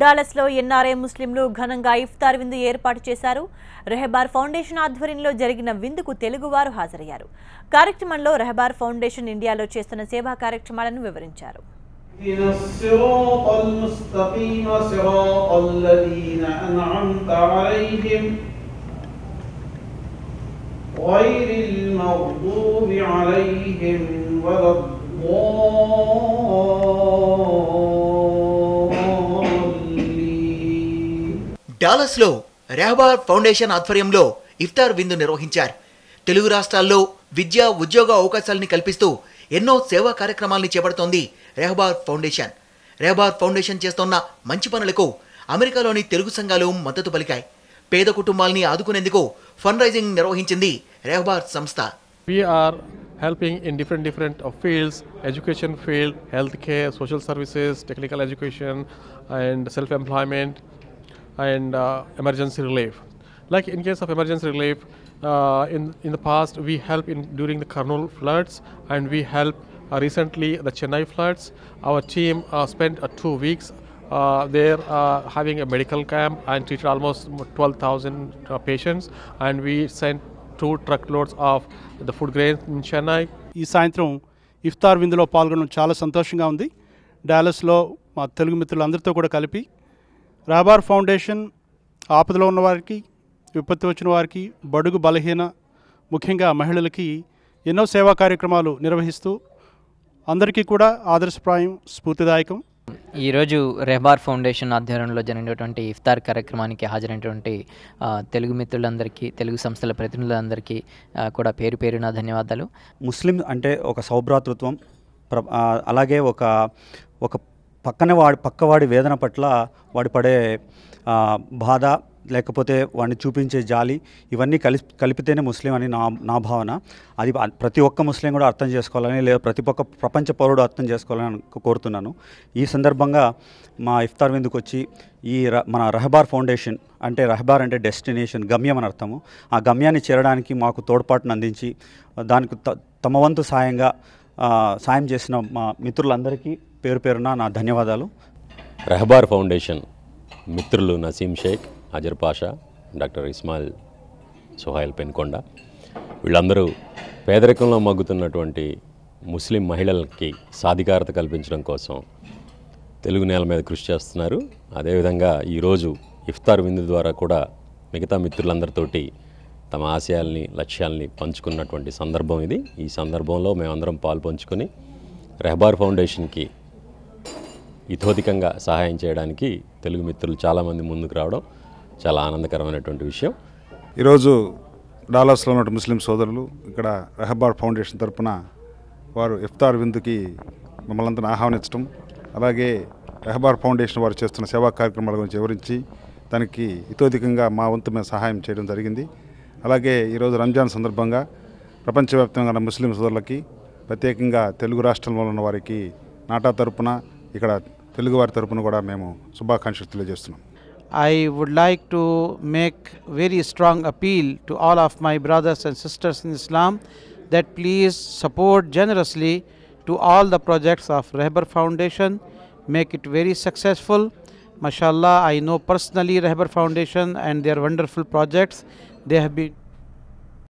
డాలస్లో NRI ముస్లింలు ఘనంగా ఇఫ్తార్ విందు ఏర్పాటు చేశారు. రెహబార్ ఫౌండేషన్ ఆధ్వర్యంలో జరిగిన విందుకు తెలుగువారు హాజరయ్యారు. కార్యక్రమంలో రెహబార్ ఫౌండేషన్ ఇండియాలో చేస్తున్న సేవా కార్యక్రమాలను వివరించారు. డాలస్లో రెహబార్ ఫౌండేషన్ ఆధ్వర్యంలో ఇఫ్తార్ విందు నిర్వహించారు. తెలుగు రాష్ట్రాల్లో విద్యా ఉద్యోగ అవకాశాలని కల్పిస్తూ ఎన్నో సేవా కార్యక్రమాలను చేపడుతోంది రెహబార్ ఫౌండేషన్. రెహబార్ ఫౌండేషన్ చేస్తున్న మంచి పనులకు అమెరికాలోని తెలుగు సంఘాలు మద్దతు పలికాయి. పేద కుటుంబాలని ఆదుకునేందుకు ఫండ్ రైజింగ్ నిర్వహించింది రెహబార్ సంస్థ. We are helping in different fields: education field, healthcare, social services, technical education, and self-employment, and emergency relief. Like in case of emergency relief, in the past we help during the Kurnool floods, and we help recently the Chennai floods. Our team spent 2 weeks there having a medical camp and treated almost 12,000 patients, and we sent 2 truckloads of the food grains in Chennai. ఈ సాయంత్రం ఇఫ్తార్ విందులో పాల్గొనడం చాలా సంతోషంగా ఉంది. డాలస్లో మా తెలుగు మిత్రులందరితో కూడా కలిపి రెహబార్ ఫౌండేషన్ ఆపదలో ఉన్న వారికి, విపత్తు వచ్చిన వారికి, బడుగు బలహీన ముఖ్యంగా మహిళలకి ఎన్నో సేవా కార్యక్రమాలు నిర్వహిస్తూ అందరికీ కూడా ఆదర్శప్రాయం, స్ఫూర్తిదాయకం. ఈరోజు రెహబార్ ఫౌండేషన్ ఆధ్వర్యంలో జరిగినటువంటి ఇఫ్తార్ కార్యక్రమానికి హాజరైనటువంటి తెలుగు మిత్రులందరికీ, తెలుగు సంస్థల ప్రతినిధులందరికీ కూడా పేరు పేరున ధన్యవాదాలు. ముస్లిం అంటే ఒక సౌభ్రాతృత్వం, అలాగే ఒక పక్కవాడి వేదన పట్ల వాడి పడే బాధ, లేకపోతే వాడిని చూపించే జాలి, ఇవన్నీ కలిపితేనే ముస్లిం అని నా భావన. అది ప్రతి ఒక్క ముస్లిం కూడా అర్థం చేసుకోవాలని, లేదా ప్రతి ఒక్క ప్రపంచ పౌరుడు అర్థం చేసుకోవాలని కోరుతున్నాను. ఈ సందర్భంగా మా ఇఫ్తార్ విందుకు వచ్చి మన రెహబార్ ఫౌండేషన్ అంటే, రెహబార్ అంటే డెస్టినేషన్, గమ్యం అని అర్థము. ఆ గమ్యాన్ని చేరడానికి మాకు తోడ్పాటును అందించి దానికి తమ వంతు సాయం చేసిన మా మిత్రులందరికీ పేరు పేరున నా ధన్యవాదాలు. రెహబార్ ఫౌండేషన్ మిత్రులు నసీం షేక్, అజర్ పాషా, డాక్టర్ ఇస్మాయిల్ సుహైల్ పెన్కొండ, వీళ్ళందరూ పేదరికంలో మగ్గుతున్నటువంటి ముస్లిం మహిళలకి సాధికారత కల్పించడం కోసం తెలుగు నేల మీద కృషి చేస్తున్నారు. అదేవిధంగా ఈరోజు ఇఫ్తార్ విందు ద్వారా కూడా మిగతా మిత్రులందరితోటి తమ ఆశయాల్ని, లక్ష్యాల్ని పంచుకున్నటువంటి సందర్భం ఇది. ఈ సందర్భంలో మేమందరం పాల్పంచుకొని రెహబార్ ఫౌండేషన్కి ఇతోధికంగా సహాయం చేయడానికి తెలుగు మిత్రులు చాలామంది ముందుకు రావడం చాలా ఆనందకరమైనటువంటి విషయం. ఈరోజు డాలస్లో ఉన్న ముస్లిం సోదరులు ఇక్కడ రెహబార్ ఫౌండేషన్ తరఫున వారు ఇఫ్తార్ విందుకి మమ్మల్ని అందరిని ఆహ్వానించడం, అలాగే రెహబార్ ఫౌండేషన్ వారు చేస్తున్న సేవా కార్యక్రమాల గురించి వివరించి దానికి ఇతోధికంగా మా వంతు మేము సహాయం చేయడం జరిగింది. అలాగే ఈరోజు రంజాన్ సందర్భంగా ప్రపంచవ్యాప్తంగా ఉన్న ముస్లిం సోదరులకి, ప్రత్యేకంగా తెలుగు రాష్ట్రంలో ఉన్న వారికి నాటా తరపున, ఇక్కడ తెలుగు వారి తరపున కూడా మేము శుభాకాంక్షలు తెలియజేస్తున్నాం. I would like to make very strong appeal to all of my brothers and sisters in Islam that please support generously to all the projects of Rehabar Foundation. Make it very successful. Mashallah, I know personally Rehabar Foundation and their wonderful projects. They have been